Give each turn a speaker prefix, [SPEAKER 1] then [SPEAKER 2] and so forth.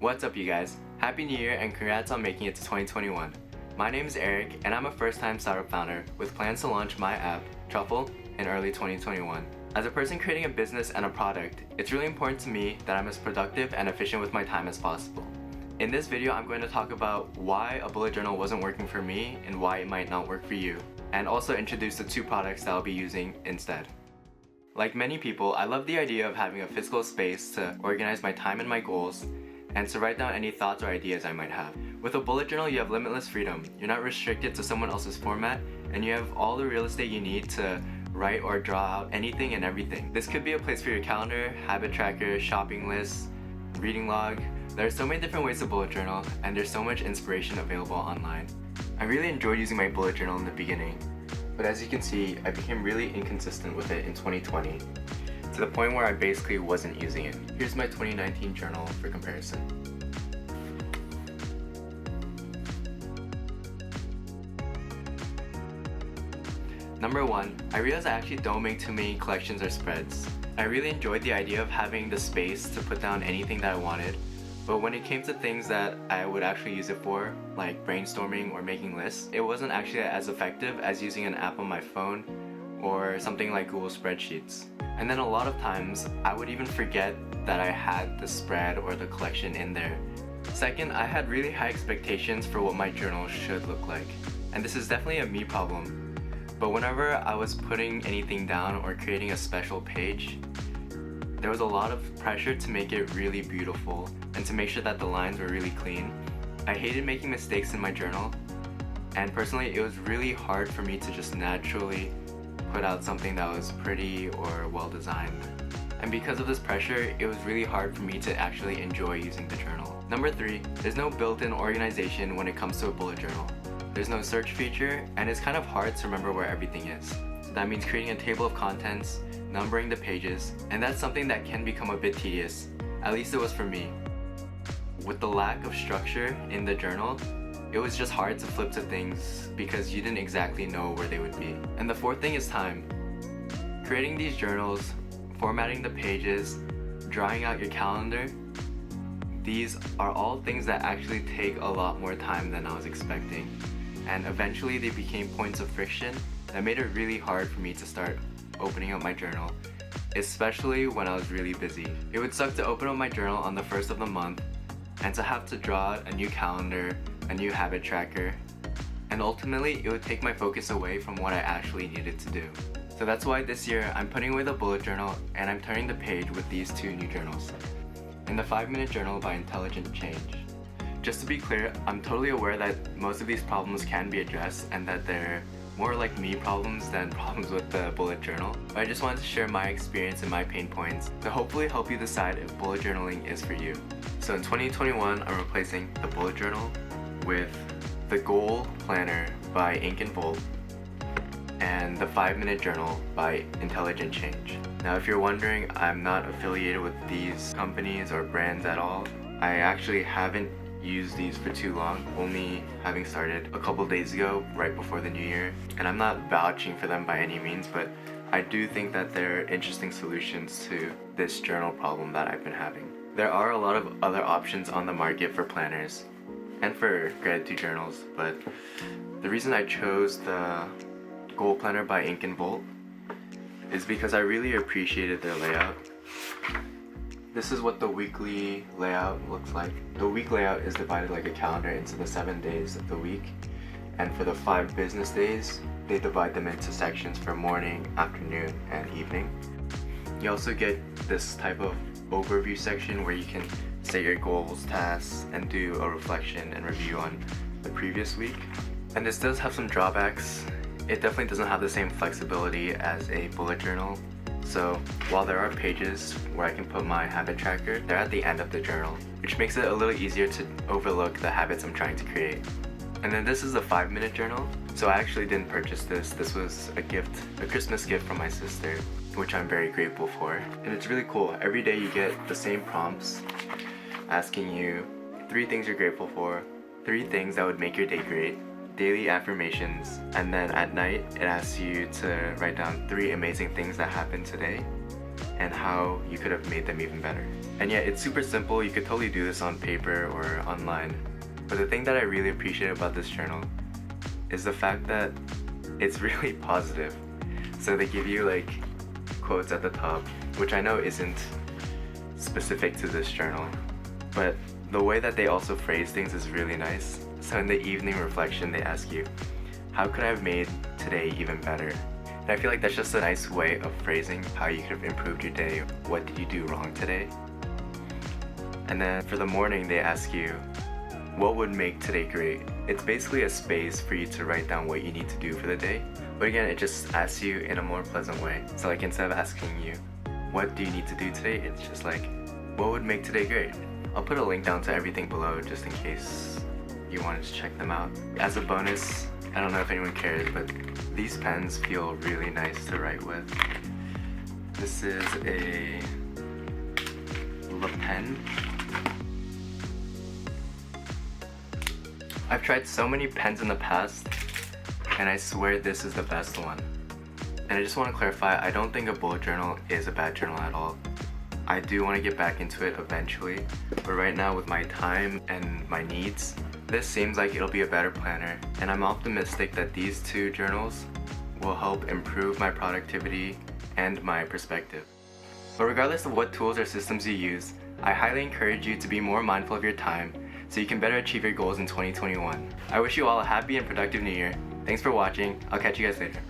[SPEAKER 1] What's up, you guys? Happy New Year and congrats on making it to 2021. My name is Eric and I'm a first-time startup founder with plans to launch my app, Truffle, in early 2021. As a person creating a business and a product, it's really important to me that I'm as productive and efficient with my time as possible. In this video, I'm going to talk about why a bullet journal wasn't working for me and why it might not work for you, and also introduce the two products that I'll be using instead. Like many people, I love the idea of having a physical space to organize my time and my goals, and to write down any thoughts or ideas I might have. With a bullet journal, you have limitless freedom. You're not restricted to someone else's format, and you have all the real estate you need to write or draw out anything and everything. This could be a place for your calendar, habit tracker, shopping list, reading log. There are so many different ways to bullet journal, and there's so much inspiration available online. I really enjoyed using my bullet journal in the beginning, but as you can see, I became really inconsistent with it in 2020. To the point where I basically wasn't using it. Here's my 2019 journal for comparison. Number 1, I realized I actually don't make too many collections or spreads. I really enjoyed the idea of having the space to put down anything that I wanted, but when it came to things that I would actually use it for, like brainstorming or making lists, it wasn't actually as effective as using an app on my phone or something like Google Spreadsheets. And then a lot of times, I would even forget that I had the spread or the collection in there. Second, I had really high expectations for what my journal should look like. And this is definitely a me problem. But whenever I was putting anything down or creating a special page, there was a lot of pressure to make it really beautiful and to make sure that the lines were really clean. I hated making mistakes in my journal, and personally it was really hard for me to just naturally put out something that was pretty or well designed. And because of this pressure, it was really hard for me to actually enjoy using the journal. Number 3, there's no built-in organization when it comes to a bullet journal. There's no search feature, and it's kind of hard to remember where everything is. So that means creating a table of contents, numbering the pages, and that's something that can become a bit tedious. At least it was for me. With the lack of structure in the journal, it was just hard to flip to things because you didn't exactly know where they would be. And the fourth thing is time. Creating these journals, formatting the pages, drawing out your calendar, these are all things that actually take a lot more time than I was expecting. And eventually they became points of friction that made it really hard for me to start opening up my journal, especially when I was really busy. It would suck to open up my journal on the first of the month and to have to draw out a new calendar, a new habit tracker, and ultimately it would take my focus away from what I actually needed to do. So that's why this year I'm putting away the bullet journal and I'm turning the page with these two new journals. And the 5-minute journal by Intelligent Change. Just to be clear, I'm totally aware that most of these problems can be addressed and that they're more like me problems than problems with the bullet journal. But I just wanted to share my experience and my pain points to hopefully help you decide if bullet journaling is for you. So in 2021, I'm replacing the bullet journal with the Goal Planner by Ink and Volt and the 5-minute journal by Intelligent Change. Now if you're wondering, I'm not affiliated with these companies or brands at all. I actually haven't used these for too long, only having started a couple days ago right before the new year, and I'm not vouching for them by any means, but I do think that they're interesting solutions to this journal problem that I've been having. There are a lot of other options on the market for planners and for gratitude journals, but the reason I chose the Goal Planner by Ink and Volt is because I really appreciated their layout. This is what the weekly layout looks like. The week layout is divided like a calendar into the 7 days of the week, and for the 5 business days, they divide them into sections for morning, afternoon, and evening. You also get this type of overview section where you can set your goals, tasks, and do a reflection and review on the previous week. And this does have some drawbacks. It definitely doesn't have the same flexibility as a bullet journal. So while there are pages where I can put my habit tracker, they're at the end of the journal, which makes it a little easier to overlook the habits I'm trying to create. And then this is a 5-minute journal. So I actually didn't purchase this. This was a gift, a Christmas gift from my sister, which I'm very grateful for. And it's really cool. Every day you get the same prompts asking you 3 things you're grateful for, 3 things that would make your day great, daily affirmations, and then at night it asks you to write down 3 amazing things that happened today. and how you could have made them even better. And yeah, it's super simple. You could totally do this on paper or online. But the thing that I really appreciate about this journal is the fact that it's really positive. So they give you like quotes at the top, which I know isn't specific to this journal, but the way that they also phrase things is really nice. So in the evening reflection, they ask you, how could I have made today even better? And I feel like that's just a nice way of phrasing how you could have improved your day. What did you do wrong today? And then for the morning, they ask you, what would make today great? It's basically a space for you to write down what you need to do for the day. But again, it just asks you in a more pleasant way. So like instead of asking you, what do you need to do today? It's just like, what would make today great? I'll put a link down to everything below just in case you wanted to check them out. As a bonus, I don't know if anyone cares, but these pens feel really nice to write with. This is a Le Pen. I've tried so many pens in the past, and I swear this is the best one. And I just want to clarify, I don't think a bullet journal is a bad journal at all. I do want to get back into it eventually, but right now with my time and my needs, this seems like it'll be a better planner, and I'm optimistic that these two journals will help improve my productivity and my perspective. But regardless of what tools or systems you use, I highly encourage you to be more mindful of your time so you can better achieve your goals in 2021. I wish you all a happy and productive new year. Thanks for watching. I'll catch you guys later.